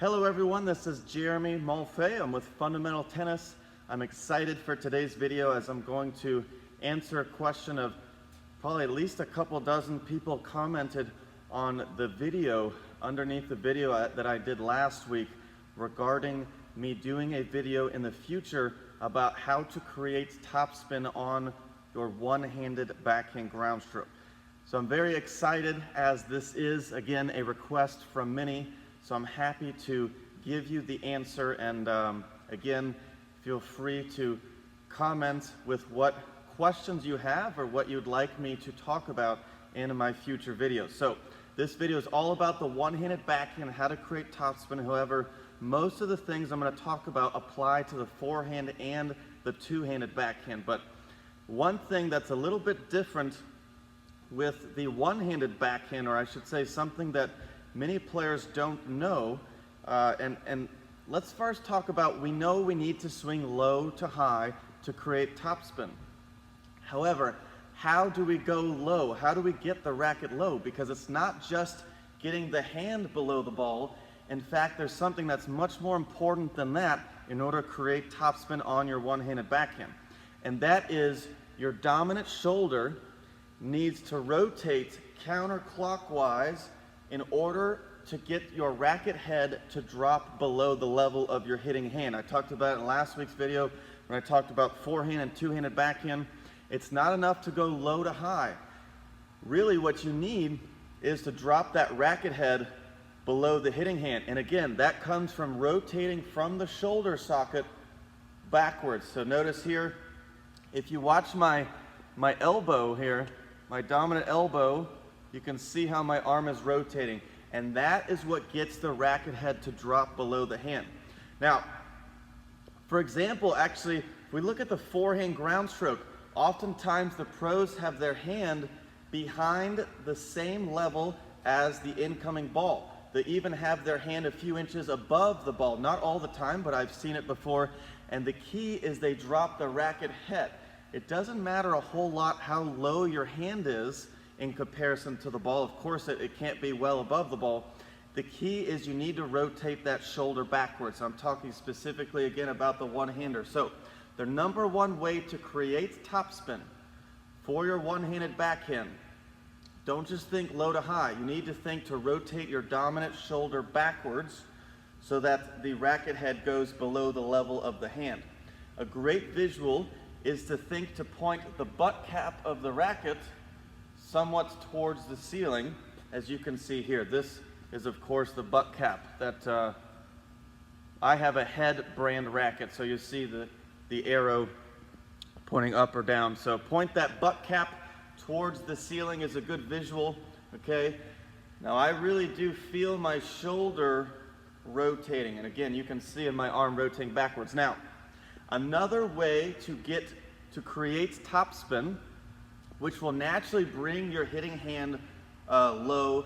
Hello everyone, this is Jeremy Malfay. I'm with Fundamental Tennis. I'm excited for today's video as I'm going to answer a question of probably at least a couple dozen people commented on the video, underneath the video that I did last week regarding me doing a video in the future about how to create topspin on your one-handed backhand ground stroke. So I'm very excited as this is, again, a request from many. So I'm happy to give you the answer, and again, feel free to comment with what questions you have or what you'd like me to talk about in my future videos. So this video is all about the one-handed backhand, how to create topspin. However, most of the things I'm going to talk about apply to the forehand and the two-handed backhand. But one thing that's a little bit different with the one-handed backhand, or I should say something that many players don't know, and let's first talk about, we know we need to swing low to high to create topspin. However, how do we go low? How do we get the racket low? Because it's not just getting the hand below the ball. In fact, there's something that's much more important than that in order to create topspin on your one-handed backhand. And that is your dominant shoulder needs to rotate counterclockwise in order to get your racket head to drop below the level of your hitting hand. I talked about it in last week's video when I talked about forehand and two-handed backhand. It's not enough to go low to high. Really what you need is to drop that racket head below the hitting hand. And again, that comes from rotating from the shoulder socket backwards. So notice here, if you watch my elbow here, my dominant elbow, you can see how my arm is rotating, and that is what gets the racket head to drop below the hand. Now, for example, actually, if we look at the forehand ground stroke, oftentimes the pros have their hand behind the same level as the incoming ball. They even have their hand a few inches above the ball. Not all the time, but I've seen it before, and the key is they drop the racket head. It doesn't matter a whole lot how low your hand is in comparison to the ball. Of course, it can't be well above the ball. The key is you need to rotate that shoulder backwards. I'm talking specifically again about the one-hander. So the number one way to create topspin for your one-handed backhand, don't just think low to high. You need to think to rotate your dominant shoulder backwards so that the racket head goes below the level of the hand. A great visual is to think to point the butt cap of the racket somewhat towards the ceiling, as you can see here. This is, of course, the butt cap that I have a head brand racket, so you see the arrow pointing up or down. So point that butt cap towards the ceiling is a good visual, okay? Now I really do feel my shoulder rotating, and again, you can see in my arm rotating backwards. Now, another way to create topspin, which will naturally bring your hitting hand low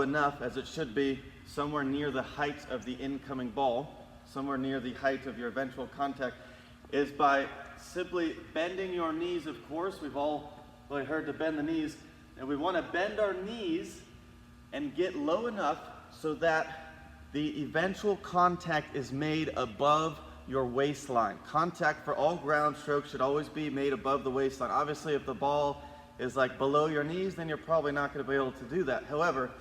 enough as it should be, somewhere near the height of the incoming ball, somewhere near the height of your eventual contact, is by simply bending your knees. Of course, we've all really heard to bend the knees, and we want to bend our knees and get low enough so that the eventual contact is made above your waistline. Contact for all ground strokes should always be made above the waistline. Obviously, if the ball is like below your knees, then you're probably not going to be able to do that. However,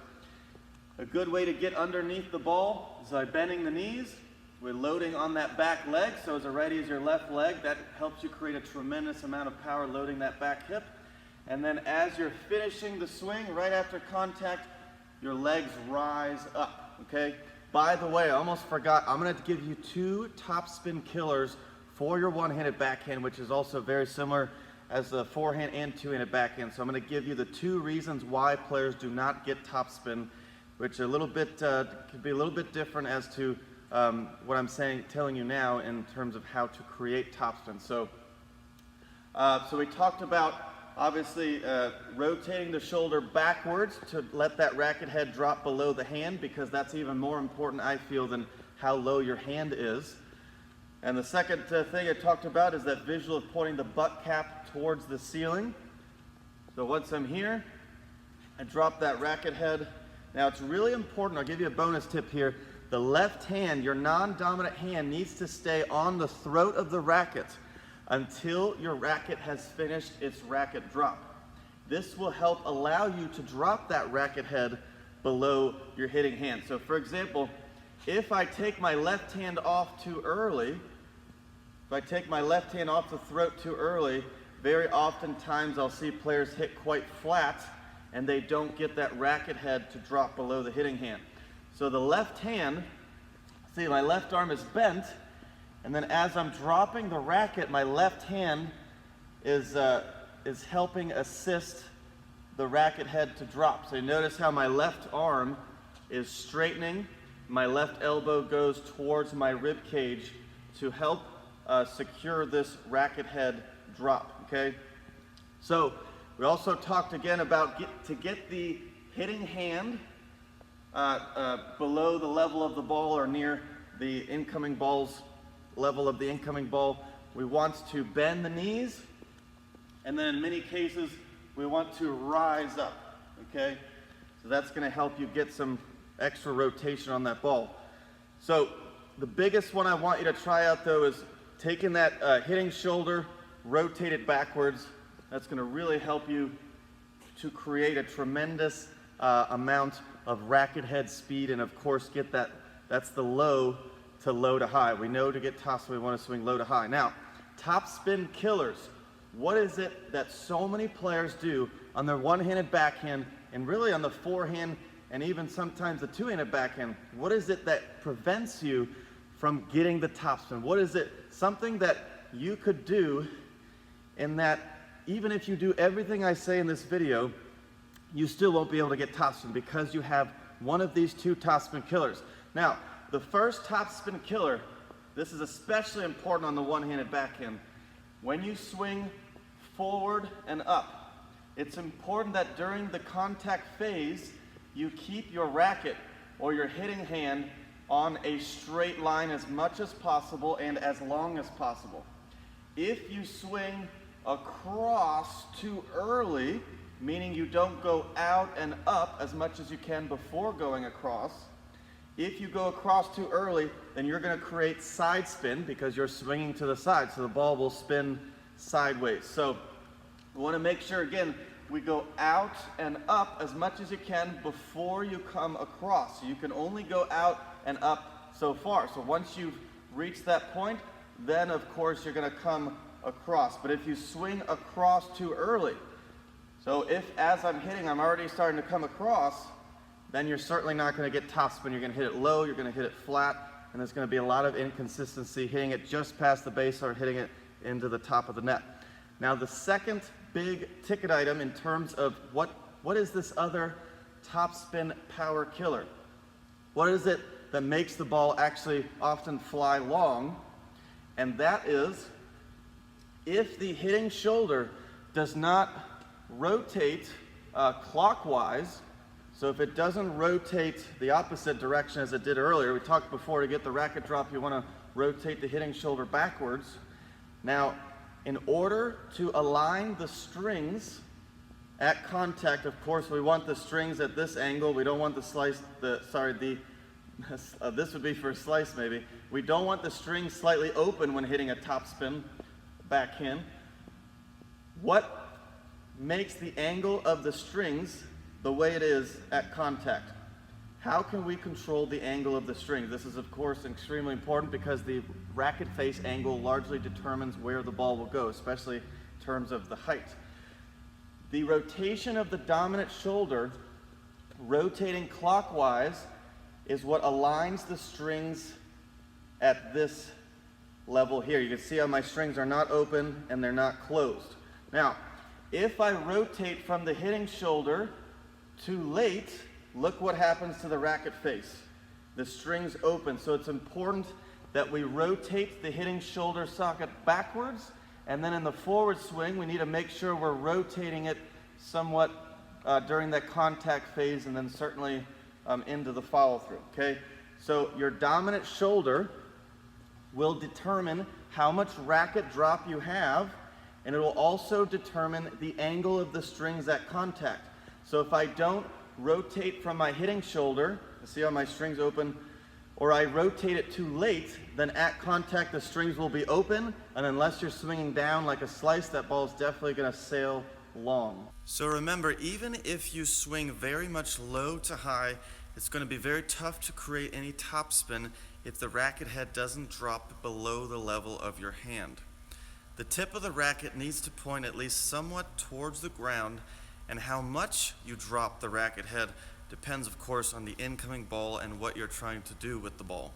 a good way to get underneath the ball is by bending the knees. We're loading on that back leg, so as ready as your left leg. That helps you create a tremendous amount of power loading that back hip. And then as you're finishing the swing, right after contact, your legs rise up, okay? By the way, I almost forgot, I'm going to give you two topspin killers for your one-handed backhand, which is also very similar as the forehand and two-handed backhand. So I'm going to give you the two reasons why players do not get topspin, which are a little bit, could be a little bit different as to what I'm telling you now in terms of how to create topspin. So we talked about obviously rotating the shoulder backwards to let that racket head drop below the hand, because that's even more important, I feel, than how low your hand is. And the second thing I talked about is that visual of pointing the butt cap towards the ceiling. So once I'm here, I drop that racket head. Now it's really important, I'll give you a bonus tip here, the left hand, your non-dominant hand, needs to stay on the throat of the racket until your racket has finished its racket drop. This will help allow you to drop that racket head below your hitting hand. So for example, if I take my left hand off too early, if I take my left hand off the throat too early, very oftentimes I'll see players hit quite flat and they don't get that racket head to drop below the hitting hand. So the left hand, see, my left arm is bent, and then as I'm dropping the racket, my left hand is helping assist the racket head to drop. So you notice how my left arm is straightening, my left elbow goes towards my rib cage to help secure this racket head drop, okay? So we also talked again about to get the hitting hand below the level of the ball or near the incoming ball's level of the incoming ball. We want to bend the knees, and then in many cases we want to rise up, okay? So that's going to help you get some extra rotation on that ball. So the biggest one I want you to try out though is taking that hitting shoulder, rotate it backwards. That's going to really help you to create a tremendous amount of racket head speed, and of course get that, that's the low to high. We know to get topspin we want to swing low to high. Now, topspin killers. What is it that so many players do on their one-handed backhand and really on the forehand and even sometimes the two-handed backhand? What is it that prevents you from getting the topspin? What is it, something that you could do in that even if you do everything I say in this video, you still won't be able to get topspin because you have one of these two topspin killers. Now, the first topspin killer, this is especially important on the one-handed backhand. When you swing forward and up, it's important that during the contact phase, you keep your racket or your hitting hand on a straight line as much as possible and as long as possible. If you swing across too early, meaning you don't go out and up as much as you can before going across, if you go across too early, then you're going to create side spin because you're swinging to the side, so the ball will spin sideways. So we want to make sure, again, we go out and up as much as you can before you come across. So you can only go out and up so far. So once you've reached that point, then of course you're going to come across. But if you swing across too early, so if as I'm hitting, I'm already starting to come across, then you're certainly not going to get topspin. You're going to hit it low, you're going to hit it flat, and there's going to be a lot of inconsistency hitting it just past the base or hitting it into the top of the net. Now the second big ticket item in terms of what is this other topspin power killer? What is it that makes the ball actually often fly long? And that is if the hitting shoulder does not rotate clockwise. So if it doesn't rotate the opposite direction as it did earlier, we talked before to get the racket drop, you want to rotate the hitting shoulder backwards. Now, in order to align the strings at contact, of course, we want the strings at this angle. We don't want the slice, this would be for a slice maybe. We don't want the strings slightly open when hitting a topspin backhand. What makes the angle of the strings the way it is at contact? How can we control the angle of the string? This is of course extremely important because the racket face angle largely determines where the ball will go, especially in terms of the height. The rotation of the dominant shoulder, rotating clockwise, is what aligns the strings at this level here. You can see how my strings are not open and they're not closed. Now, if I rotate from the hitting shoulder too late, look what happens to the racket face. The strings open, so it's important that we rotate the hitting shoulder socket backwards, and then in the forward swing, we need to make sure we're rotating it somewhat during that contact phase, and then certainly into the follow-through, okay? So your dominant shoulder will determine how much racket drop you have, and it will also determine the angle of the strings at contact. So if I don't rotate from my hitting shoulder, see how my strings open, or I rotate it too late, then at contact the strings will be open, and unless you're swinging down like a slice, that ball's definitely gonna sail long. So remember, even if you swing very much low to high, it's gonna be very tough to create any topspin if the racket head doesn't drop below the level of your hand. The tip of the racket needs to point at least somewhat towards the ground, and how much you drop the racket head depends, of course, on the incoming ball and what you're trying to do with the ball.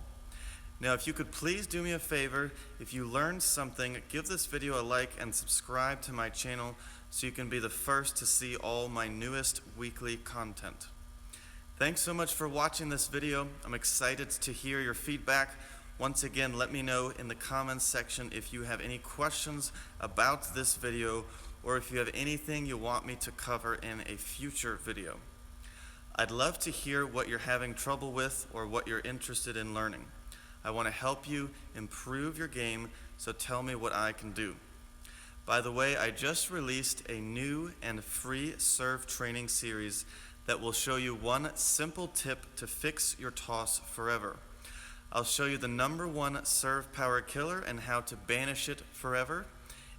Now, if you could please do me a favor, if you learned something, give this video a like and subscribe to my channel so you can be the first to see all my newest weekly content. Thanks so much for watching this video. I'm excited to hear your feedback. Once again, let me know in the comments section if you have any questions about this video or if you have anything you want me to cover in a future video. I'd love to hear what you're having trouble with or what you're interested in learning. I want to help you improve your game, so tell me what I can do. By the way, I just released a new and free serve training series that will show you one simple tip to fix your toss forever. I'll show you the #1 serve power killer and how to banish it forever,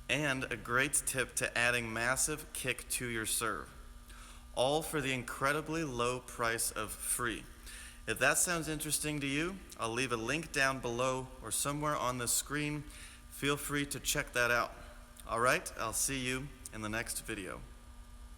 and a great tip to adding massive kick to your serve. All for the incredibly low price of free. If that sounds interesting to you, I'll leave a link down below or somewhere on the screen. Feel free to check that out. All right, I'll see you in the next video.